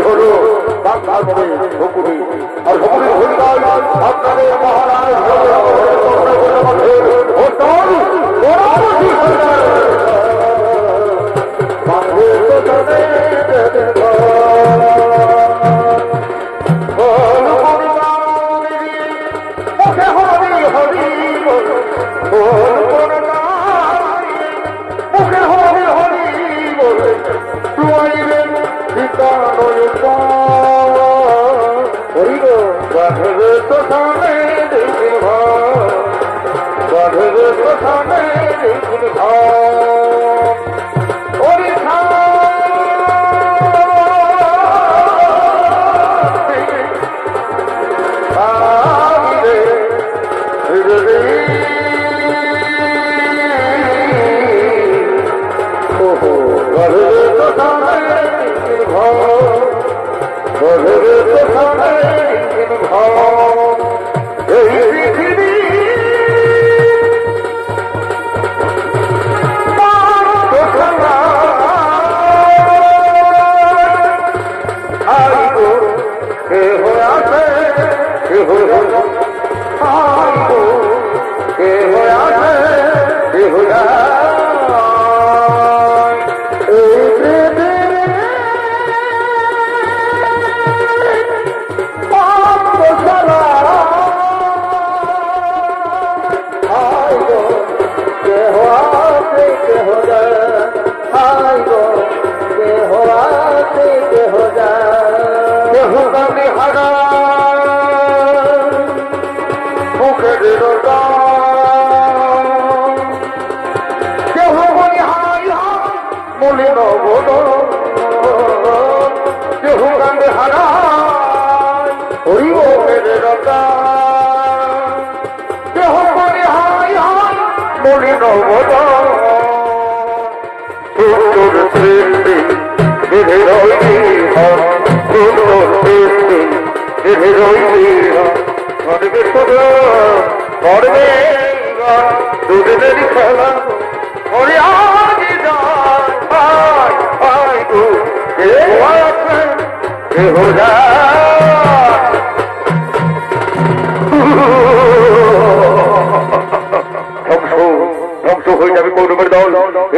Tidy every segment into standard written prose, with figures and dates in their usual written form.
হলো বাংলার মনে হুকুমি আর হুকুমি হরিদাস আপনাদের মহারাজ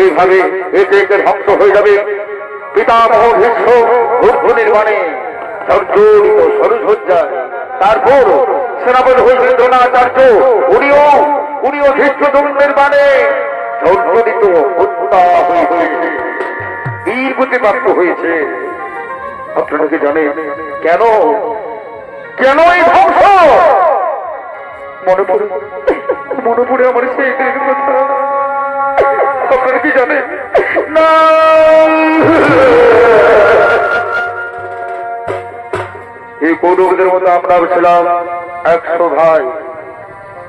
এইভাবে একে একে ধ্বংস হয়ে যাবে। পিতামহ ভীষ্ম যুদ্ধ নির্মাণে জর্জরিত সরুসজ্জায়, তারপর সেনাপতি হয়েছেন দ্রোণাচার্য, উনিও ধৃষ্টদ্যুম্ন নির্মাণে জর্জরিত হত্যা হয়েছে, বীর গতিপ্রাপ্ত হয়েছে। আপনারা কি জানেন কেন কেন এই ধ্বংস? মনে পড়ে আমার সেই কথা। আপনারা কি জানেন না? এই কৌরবদের মধ্যে আমরা ছিলাম 100 ভাই।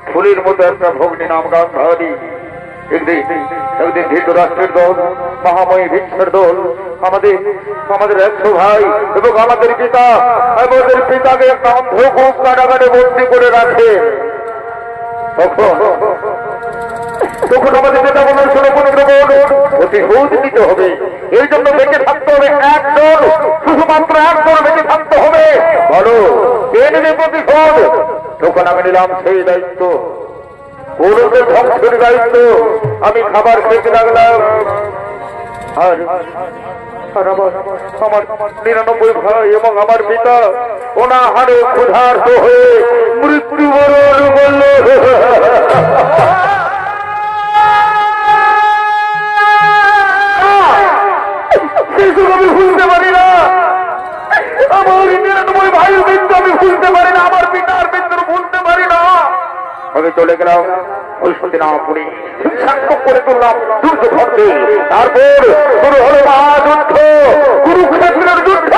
ফুলের মতো একটা ভগ্নী নাম গান্ধারী। একদিন ধৃতরাষ্ট্রের দল, মহাময়ী ভীষ্মের দল আমাদের 100 ভাই এবং আমাদের পিতাকে একটা অন্ধকূপ কারাগারে বন্দী করে রাখে। তখন আমাদের পিতা বলেন, প্রতিশোধ নিতে হবে, এই জন্য বেঁচে থাকতে হবে একজন, শুধুমাত্র একজন বেঁচে থাকতে হবে। বলো কে নেবে প্রতিশোধ? তখন আমি নিলাম সেই দায়িত্ব, কৌরবের ধ্বংসের দায়িত্ব। আমি খাবার খেতে লাগলাম, আর আমার 99 ভাই এবং আমার পিতা অনাহারে ক্ষুধার্ত হয়ে মৃত্যুবরণ করল। সেসব আমি ভুলতে পারি না। আমার 99 ভাইয়ের মৃত্যু আমি ভুলতে পারি না, আমার পিতার মৃত্যু ভুলতে পারি না। আমি চলে গেলাম হস্তিনাপুরে, সাংখ্য করে তুললাম যুদ্ধ ধরতে। তারপর শুরু হলো মহাযুদ্ধ, কুরুক্ষেত্রের যুদ্ধ।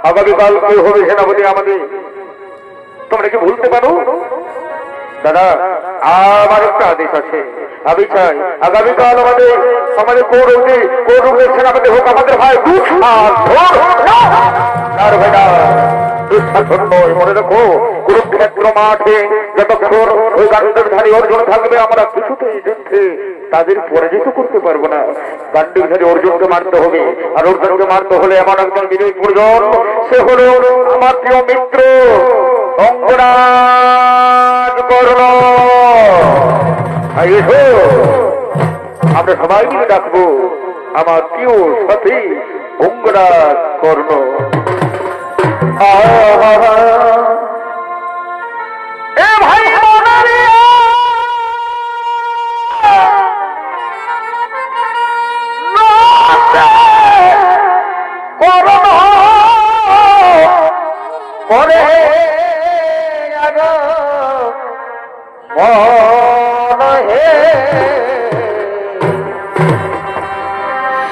আগামীকাল কে হবে সেনাপতি আমাদের? তোমরা কি ভুলতে পারো? দাদা, আমার একটা আদেশ আছে। আমি চাই আগামীকাল আমাদের কৌরবের সেনাপতি হোক আমাদের ভাই মনে রাখো, কুরুক্ষেত্র মাঠে যতক্ষণ ওই গান্ডীবধারী অর্জুন থাকবে আমরা কিছুতেই যুদ্ধে তাদের পরাজিত করতে পারবো না। গান্ডীবধারী অর্জুনকে মারতে হবে, আর অর্জুনকে মারতে হলে এমন একজন বিজয়ী প্রয়োজন, সে হলো আমার প্রিয় মিত্র অঙ্গরাজ কর্ণ। আমরা সবাই মিলে ডাকবো আমার প্রিয় সাথী অঙ্গরাজ কর্ণ।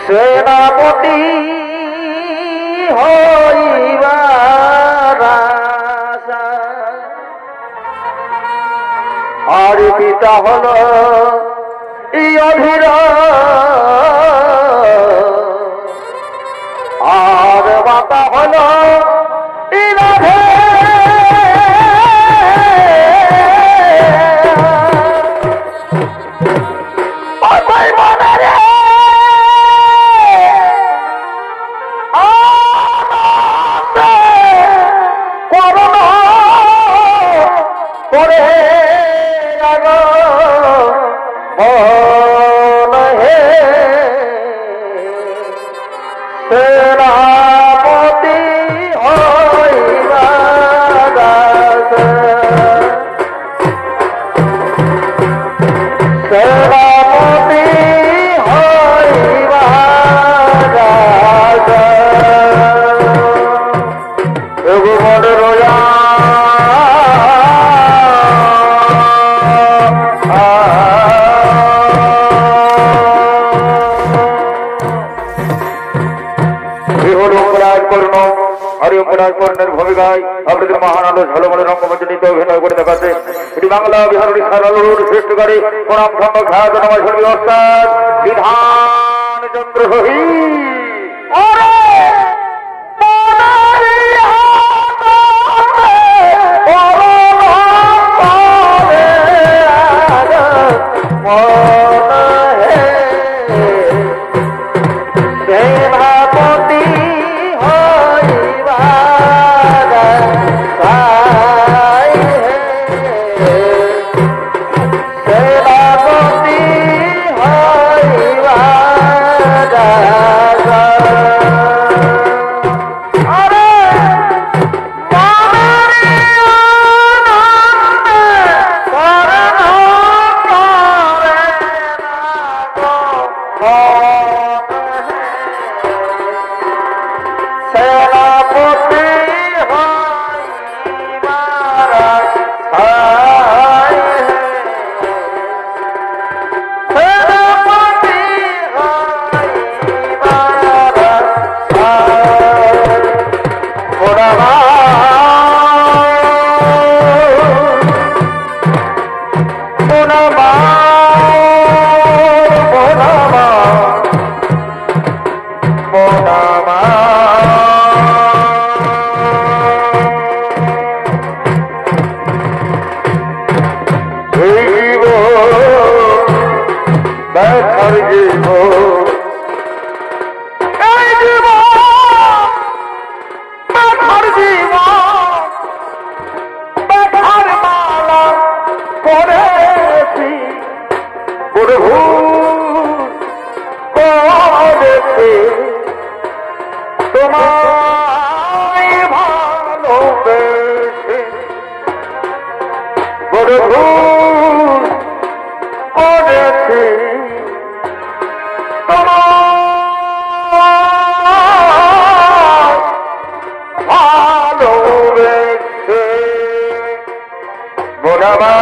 সেনাপতি হইবার আর পিতা হল অধীর, আর মাতা হল ইরাধে। ভূমিকায় আপনাদের মহান আলো ঝলমলে রঙ্গমঞ্চনীতে অভিনয় করে দেখাচ্ছে এটি বাংলা বিহার উড়িষ্যার আলোর শ্রেষ্ঠকারী প্রণাম ধর্ম খ্যাত নমস্কার অর্থাৎ বিধান চন্দ্র সহিত। জীব এই জীব ব্যথার জীব ব্যথার মালা করেছি প্রভু করেছি তোমায় ভালোবেসে প্রভু করেছি তোমায় ভালোবেসে বোনাবা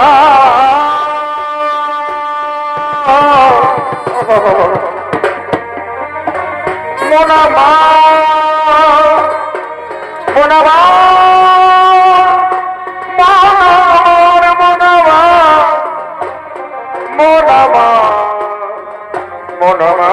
মোনাবা মোনাবা মোনাবা মোনাবা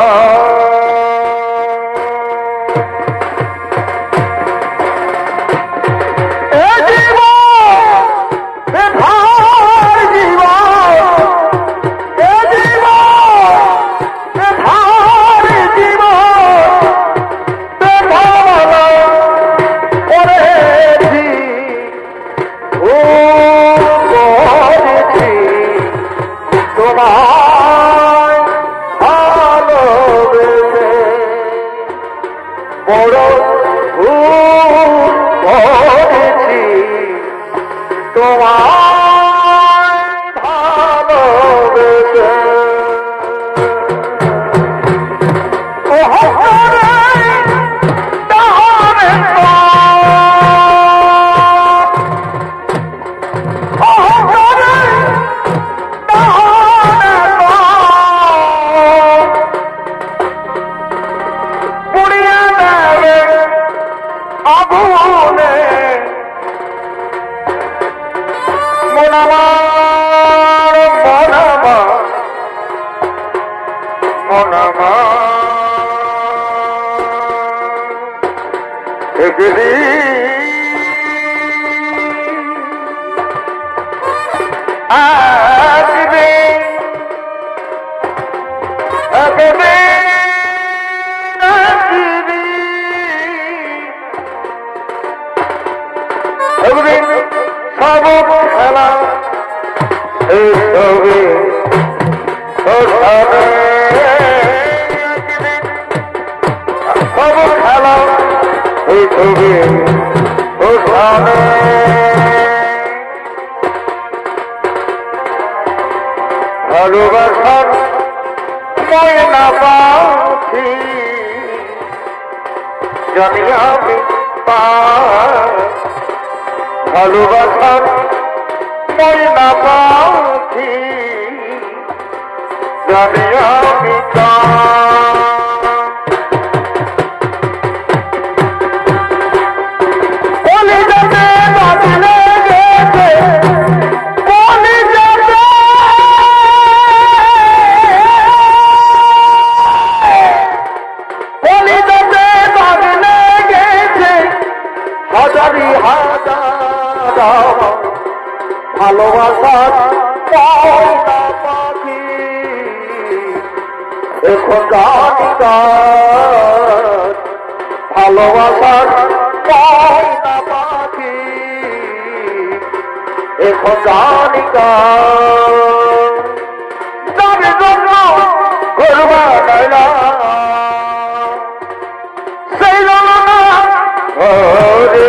ভালোবাসার ময়না পাখি জানি আমি ভালোবাসার ময়না পাখি জানি আমি ভালোবাসার ময়না পাখি এখন জানি ভালোবাসার ময়না পাখি এখন জানি যাবে জন্য ঘুরবা নাইলা সেই রঙনা ঘরে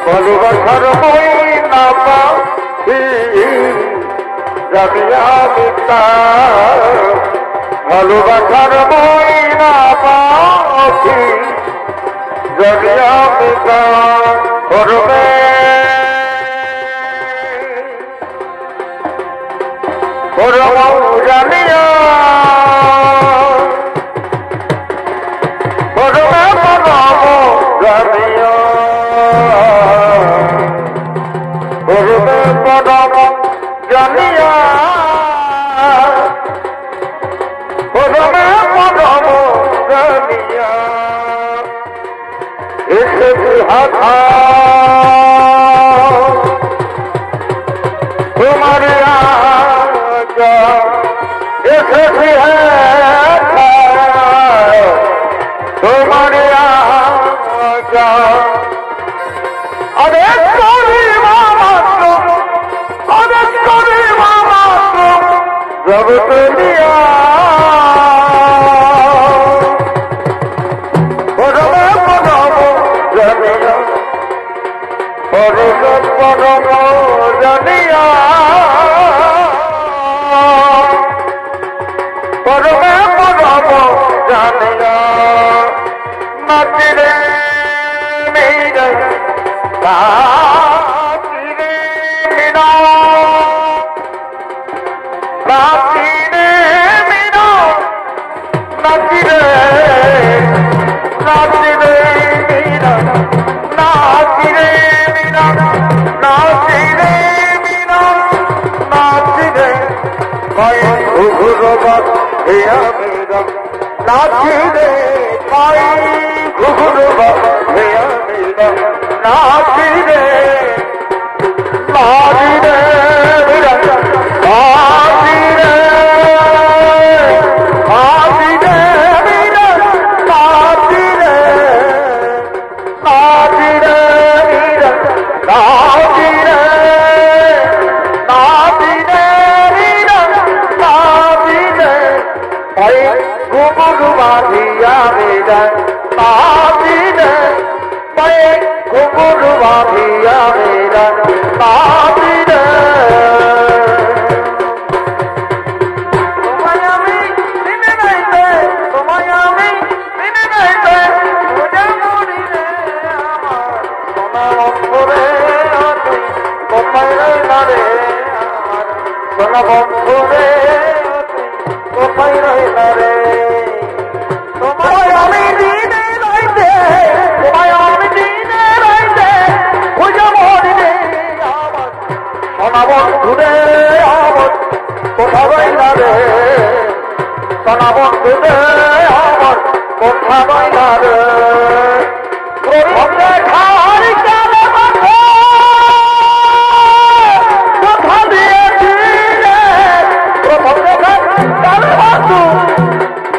ভালোবাসার ময়না পাখি জানি আমি ভালোবাসার ময়না পাখি জানি আমি করবে জানিয়া জানিয়া ভাষা তোমার আজ্ঞা এসেছি তোমার আজ্ঞা আদেশ করি মাত্র আদেশ করি মাত্র জগত দিয়া জানিয়া পরমে পরম জানিয়া নাচিরে মেরে নাচিরে মিনা নাচিরে মিনা নাচিরে নাচিরে মিনা নাচিরে মিনা নাচিরে মিনা নাচিরে কয় ঘুঘুরবাদ হেয়া মেরা নাচিরে কয় ঘুঘুরবাদ হেয়া মেরা নাচিরে নাচিরে মেরা নাচিরে নাচিরে মেরা নাচিরে নাচিরে মেরা নাচিরে নাচিরে মেরা নাচিরে কয় ঘুঘুরবাধিয়া মেরা নাচিরে কয় ঘুঘুরবাধিয়া মেরা নাচিরে তোমায় আমি চিনে নাইতে তোমায় আমি চিনে নাইতে সোজা মরিলে আমার সোনা বন্ধুরে তুই কোথায় রইলা রে আমার সোনা বন্ধুরে তুই কোথায় রইলা রে তোমায় আমি চিনে নাইতে তোমায় আমি চিনে নাইতে সোজা মরিলে আমার সোনা বন্ধুরে আমার কোথায় রইলা রে সোনা বন্ধুরে আমার কোথায় রইলা রে প্রথম দেখার কালে মাথা কোথা দিয়েছিলে প্রথম দেখার কালে মাথা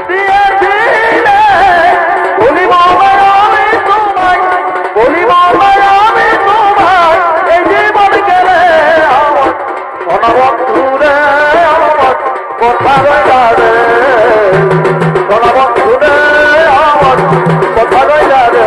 দিয়েছিলে বলিব আমি তোমায় বলিব আমি তোমায় এই জীবন গেলে আমার সোনা বন্ধুরে আমার কোথায় রইলা রে সোনা বন্ধুরে আমার কোথায় রইলা রে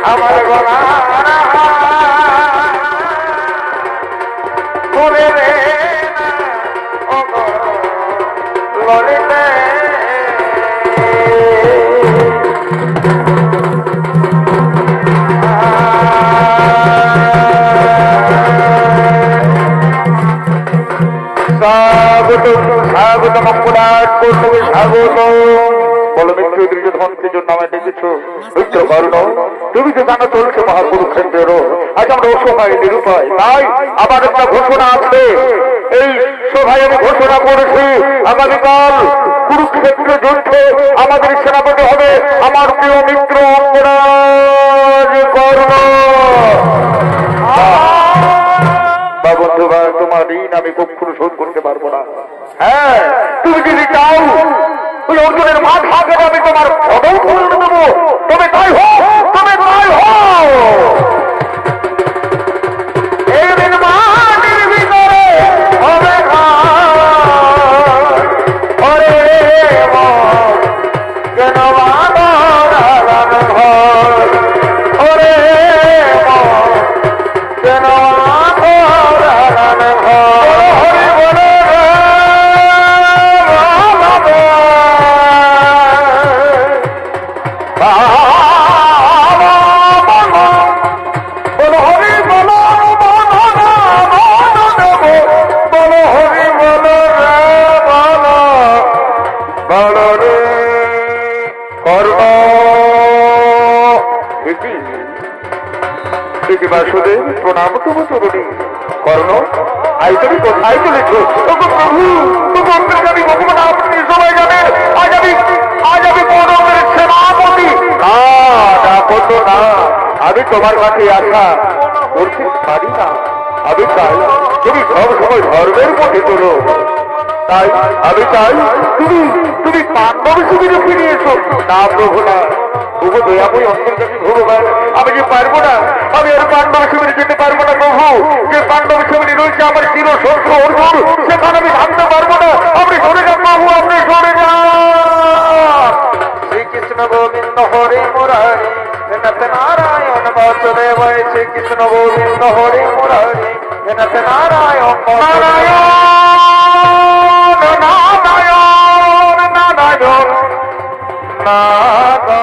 আমার গলার আমার গলা করে রে ও ললিতে স্বাগত স্বাগত মঙ্গলাট করতে স্বাগত বলো মিত্র দুর্যোধনকে জন্য আমায় ডেকেছো মিত্র কারণ তুমি যে জানো চলছে মহাপুরুষের আজ আমরা অসহায় নিরুপায় তাই আবার একটা ঘোষণা আছে এই সভায় আমি ঘোষণা করেছি আগামীকাল কুরুক্ষেত্র যুদ্ধে আমাদের সেনাপতি হবে আমার প্রিয় মিত্র অঙ্গরাজ কর্ণ বা বন্ধুরা তোমার ঋণ আমি কখনো শোধ করতে পারবো না হ্যাঁ তুমি যদি চাও ওই অর্জুনের মাথা কেটে আমি তোমার পদও খুলে দেবো তবে তাই হোক তবে তাই হোক এইদিন মাটির ভিতরে হবে ওরে কেন বাঁধার ঘর ওরে কেন বাঁধার ঘর বাসুদেব প্রণাম তবু তরুণী কর্ণ আই তুমি কোথায় চলেছ প্রভু আমি ভগবান আপনি সবাই জানেন আজ আমি কনকের সেনাপতি না করতো না আমি তোমার কাছে আসা করতে পারি না আমি চাই তুমি সব সময় ধর্মের পথে চলো তাই আমি চাই তুমি পাণ্ডব শিবিরে ফিরে এসো না প্রভু না প্রভু দয়াময় অন্তর্জামী ভগবান আমি যে পারবো না আমি আর পাণ্ডব শিবিরে যেতে পারবো না প্রভু যে পাণ্ডব শিবিরে রয়েছে আমার চির শস্য অর্জুন সেখানে আমি থাকতে পারবো না আপনি সরে যান প্রভু আপনি সরে যান শ্রীকৃষ্ণ গোবিন্দ হরে মুরারি নারায়ণ বাসুদেব শ্রীকৃষ্ণ গোবিন্দ হরে মুরারি নারায়ণ নারায়ণ নারায়ণ নারায়ণ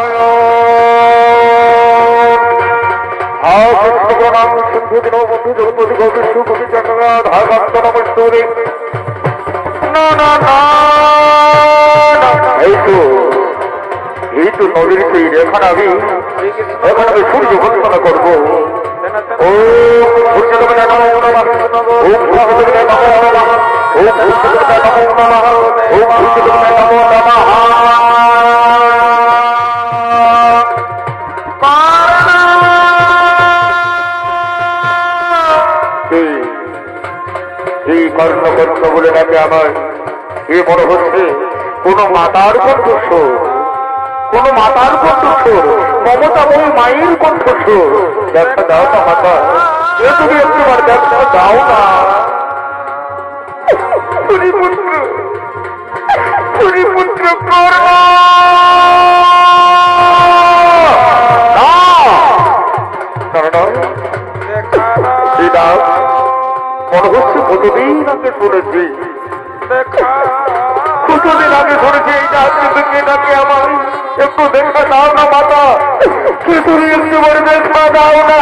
প্রণাম সিন্ধু দিন বন্ধু জগৎপতি গৌতম সুপতি চন্দ্রনাথ ভাগবত নমস্তুরে না না না এই তো নদীর সেই এখন আমি সূর্য বন্দনা করবো ও সূর্যদেবতা নমো নমঃ ওম সূর্যদেবতা নমো নমঃ ওম সূর্যদেবতা নমো নমঃ ওম সূর্যদেবতা নমো নমঃ এই কর্ণ কর্ণ বলে নাকি আমার এ মনে হচ্ছে কোন মাতার কণ্ঠস্বর কোন মাতার কণ্ঠস্বর মমতাময়ী মায়ের কণ্ঠস্বর দেখা দাও না মাতা এ তুমি একটুবার দেখা দাও না পুত্র কর্ণ মনে হচ্ছে কতদিন আগে শুনেছি কতদিন আগে শুনেছি এই আজকে থেকে নাকি আমার একটু দেখা দাও না মাতা কি তুমি একটু বলে দেখা দাও না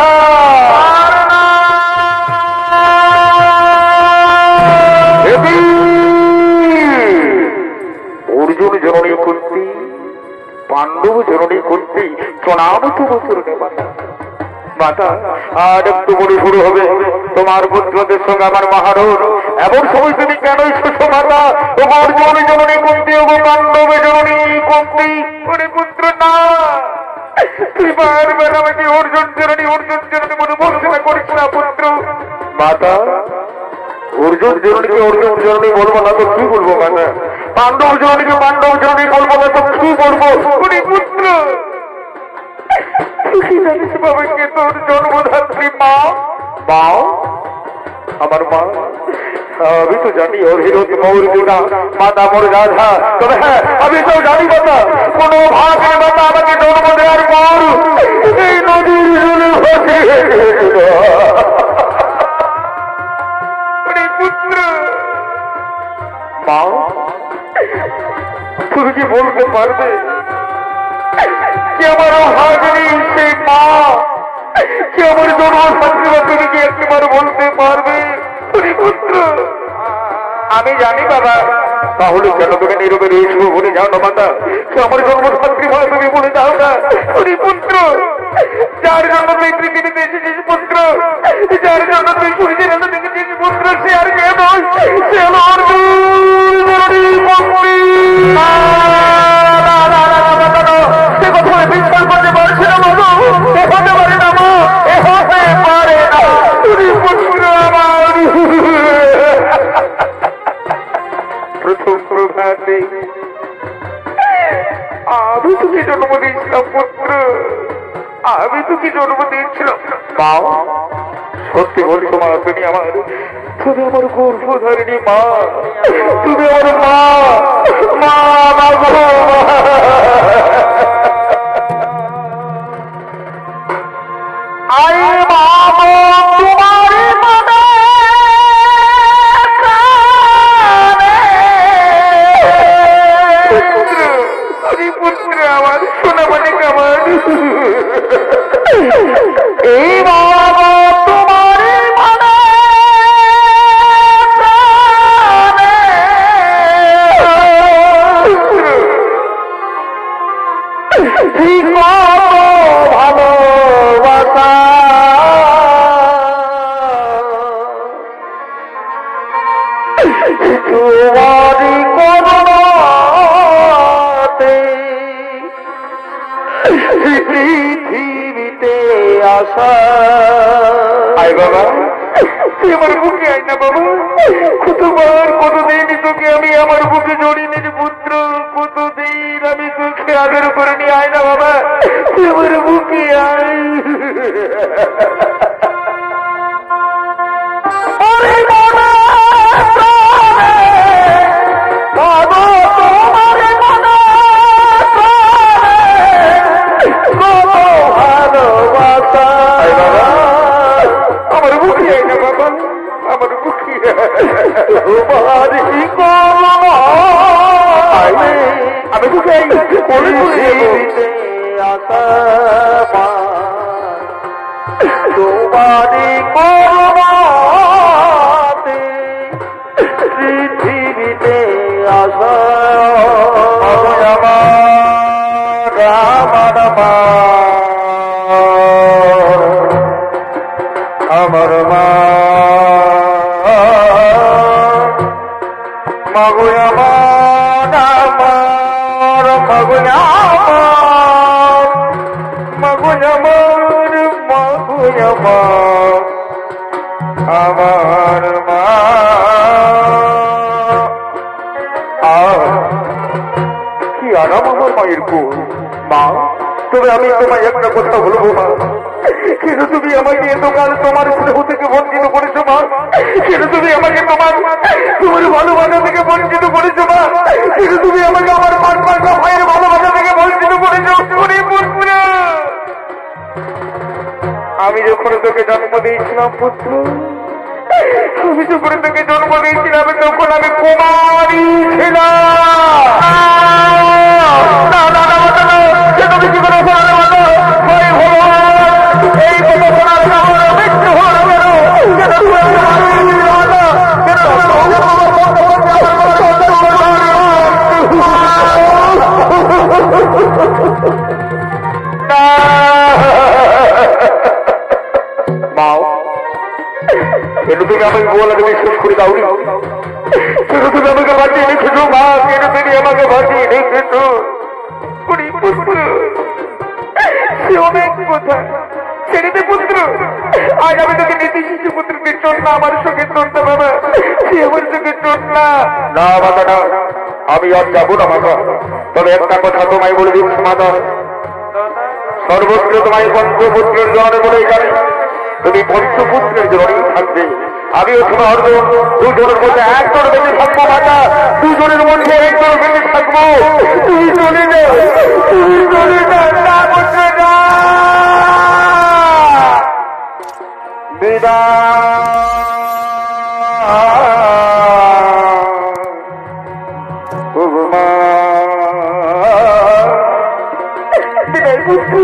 অর্জুন জননী কুন্তি পাণ্ডব জননী কুন্তি প্রণাম তো বছর মাতা মাতা আর একটু বলে শুরু হবে তোমার পুত্রদের সঙ্গে আমার মহারণ এমন সময় তুমি কেন এসেছো মাতা তোমার জননী জননী কুন্তি ও পাণ্ডব জননী কুন্তি ওরে পুত্র না তুই বারবার আমাকে অর্জুন জননী বলে বলছিনা করিস না পুত্র মাতা অর্জুন জননীকে অর্জুন জননী বলবো না তো কি বলবো মাতা পাণ্ডব জননীকে পাণ্ডব জননী বলবো না তো কি বলবো ওরে পুত্র তুই জানিস বাবাকে তোর জন্মধাত্রী মা আমার মা আমি তো জানি ওর হিরত মৌর দিনা মাতা মোর রাধা তবে হ্যাঁ আমি তো জানি মাতা কোন ভাগে মাতা আমাকে জন্ম দেওয়ার পর এই নদীর জলে ভাসে পুত্র মা তুমি কি বলতে পারবে যে আমার ভাগিনী সেই মা যে আমার জন্মধাত্রী বা তুমি কি একবার বলতে পারবে পুত্র আমি জানি বাবা তাহলে কেন তুমি নীরবে রয়েছো বলে যাও না মাতা সে আমার জন্মধাত্রী মা তুমি বলে যাও না পুত্র যার জন্য তুই পৃথিবীতে এসেছিস পুত্র যার জন্য তুই সূর্যের আলো দেখেছিস পুত্র সে আর কে নয় সে সে কথা বিশ্বাস করতে পারছি না বাবু এ হতে পারে না মা এ হতে পারে না পুত্র আমার প্রথম প্রভাতে আমি তোকে জন্ম দিয়েছিলাম পুত্র আমি তোকে জন্ম দিয়েছিলাম মা সত্যি বলছো মা তুমি আমার গর্ভধারিণী মা তুমি আমার মা পুত্র আমার শোনা মানে কেমন এই বাবা তোমার তোমারি করুণাতে পৃথিবীতে আসা। আয় বাবা, তুই আমার বুকে আয় না বাবা, কতবার কতদিন তোকে আমি আমার বুকে জড়িয়ে নি পুত্র, কতদিন আমি তোকে আদর করে নিয়ে আয় না বাবা, তুই আমার বুকে আয়। আমি তোকে তোমারি করুণাতে পৃথিবীতে আসা। আমার মা মগুয়ামান আমার মগুয়ামান মগুয়ামান মগুয়ামান আমার মা। কি আরাম আমার মায়ের কোল মা। তবে আমি তোমায় একটা কথা বলবো মা, কেন তুমি আমাকে এতকাল তোমার স্নেহ থেকে বঞ্চিত করেছো মা? কেন তুমি আমাকে তোমার ভালোবাসা থেকে বঞ্চিত করেছো মা? কেন তুমি আমাকে আমার পাঁচ ভাইয়ের ভালোবাসা থেকে বঞ্চিত করেছো? আমি যখন তোকে জন্ম দিয়েছিলাম পুত্র, আমি যখন তোকে জন্ম দিয়েছিলাম তখন আমি কুমারী ছিলাম। তুমি কি করে এই কথা শোনার আমার মৃত্যু হলো কেন? কেন তুমি আমাকে বলাকে বিশ্বাস করে দাওনি? কেন তুমি আমাকে বাঁচিয়ে রেখেছো মা? কেন তুমি আমাকে বাঁচিয়ে রেখেছো? সে অনেক কথা ছেড়ে দে পুত্র, আজ আমি তোকে নীতি শিশু পুত্রকে চোট না, আমার সঙ্গে চোটটা বাবা, সে আমার সঙ্গে চোট না। না মাতা না, আমি আর যাবো না মাতা। তবে একটা কথা তোমায় বলে দিচ্ছি মাতা, সর্বত্র তোমায় পঞ্চপুত্রের জনে বলেই জানি, তুমি পঞ্চপুত্রের জনেই থাকবে। আমিও তোমার দুজনের মধ্যে একজন বেঁচে থাকবো মাতা, দুজনের মধ্যে একজন বেঁচে থাকবো। তুমি চলে যাও, তুমি চলে যাও না পুত্র না। বিদায় পুত্র,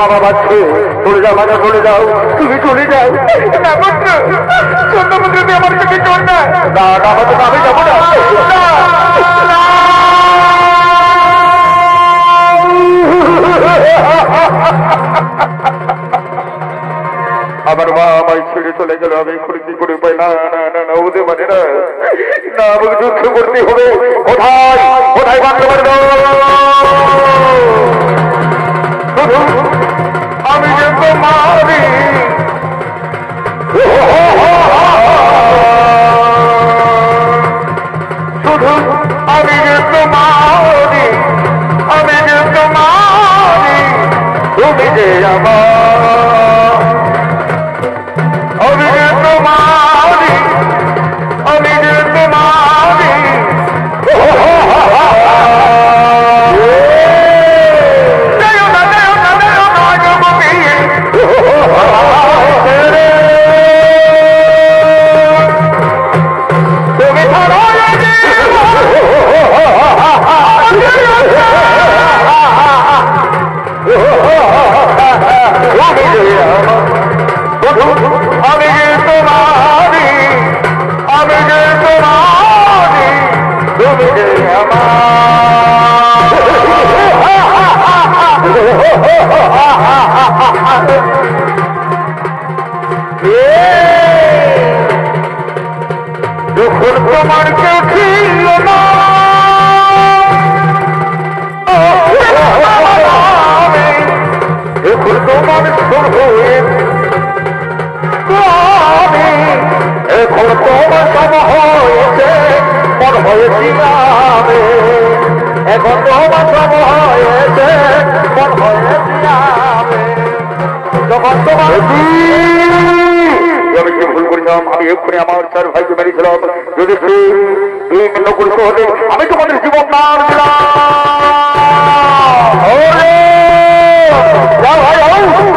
বাবা বাচ্চে চলে যাও মাঝে চলে যাও, তুমি চলে যাও না পুত্র। চন্দ্রপুত্র তুই আমার চোখে চল না, আমি যাবো না। আমার মা আমায় ছেড়ে চলে গেল, আমি এখন কি করে পাই? না না না না, হতে পারে না, না আমাকে যুদ্ধ করতে হবে। কোথায় কোথায় বাঁধতে পারবো? আমি যে তোমারি শুধু, আমি যে তোমারি, আমি যে তোমারি, তুমি যে আমার, আমি যে তোমারি, আমি যে তোমারি। বন্ধু আমি যে তোমারি, আমি যে তোমারি, তুমি যে যখন তোমার কেউ ছিল না, এখন তোমার সুর হয়ে এখন তোমার সম হয়েছে মন হয়েছি আমি, এখন তোমার সম হয়েছে মন হয়েছি আমি, যখন তোমার আমি যে ভুল করেছিলাম, আমি এক্ষুনি আমার 4 ভাইকে মেরেছিলাম, যদি তুমি নকুল হলে আমি তোমাদের জীবন দান দিলাম।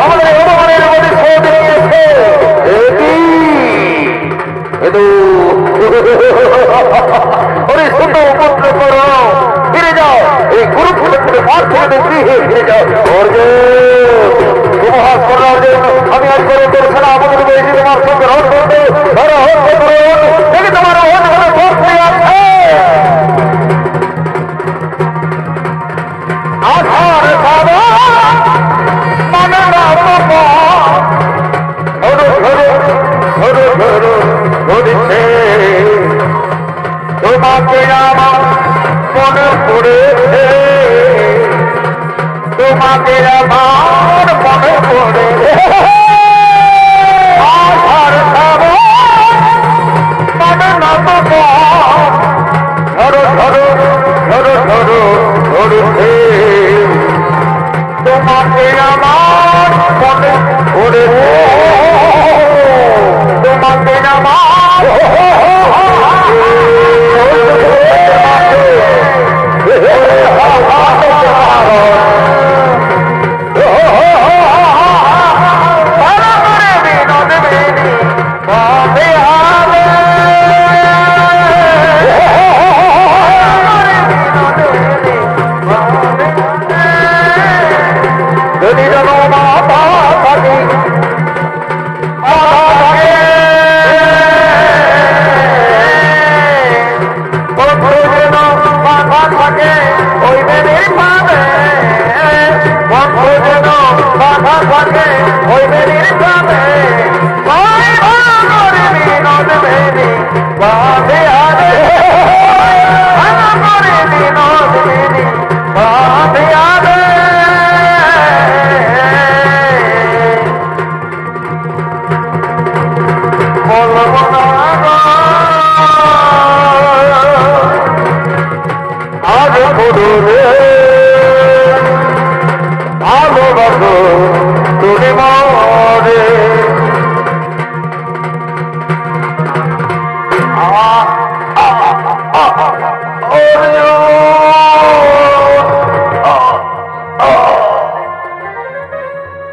আমাদের অবমানের মধ্যে শোধ নিয়েছে সুন্দর উপদ্র করো, ফিরে যাও এই গুরুকুলে মাঠ থেকে ফিরে যাও। উপহাস করার জন্য আমি আর করে করছে না, আমাদের বলেছি তোমার সঙ্গে রহন করবে, তোমার রহন করে করতে আছে আধার বাবা মানে না বাবা ধরো ধরো ধরো ধরো ধরেছে তোমাকে আমার মনে পড়েছে, তোমাকে আমার মনে পড়েছে আধার বাবা মানে না বাবা ধরো ধরো ধরো ধরো ধরেছে তোমাকে আমার মনে পড়েছে, তোমাকে আমার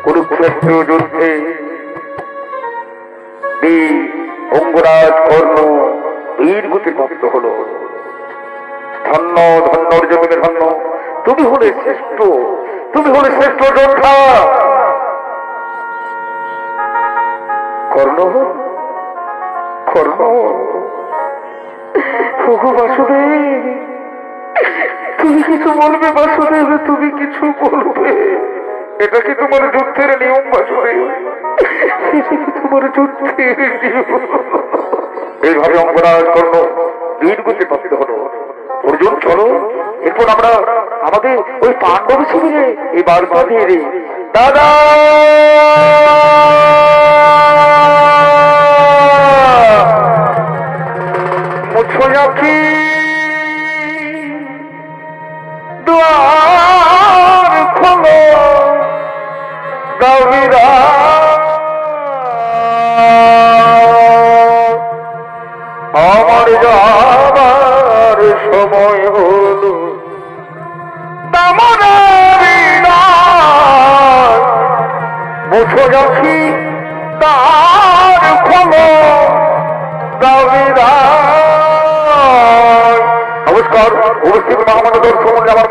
কুরুক্ষেত্র যুদ্ধে বীর অঙ্গরাজ কর্ণ বীর গতিপ্রাপ্ত হল। ধন্য ধন্য অর্জুনের ধন্য, তুমি হলে শ্রেষ্ঠ, তুমি হলে শ্রেষ্ঠ যোদ্ধা। কর্ণ কর্ণ বাসুদেব, তুমি কিছু বলবে বাসুদেব, তুমি কিছু বলবে। এটা কি তোমার যুদ্ধের নিয়ম বাসুদেব? এটা কি তোমার যুদ্ধের নিয়ম? এইভাবে অঙ্গরাজ কর্ণ বীর গতিপ্রাপ্ত হলো। অর্জুন চলো, এরপর আমরা আমাদের ওই পাণ্ডব শিবিরে এবার বাঁধিয়ে দিই। দাদা মুছো যাচ্ছি দ্বার খোলো গাভীরা, আমার যাবার সময় হলো। মুছো যাচ্ছি দ্বার খোলো গাভীরা। নমস্কার, উপস্থিত মহামানব দর্শক আমার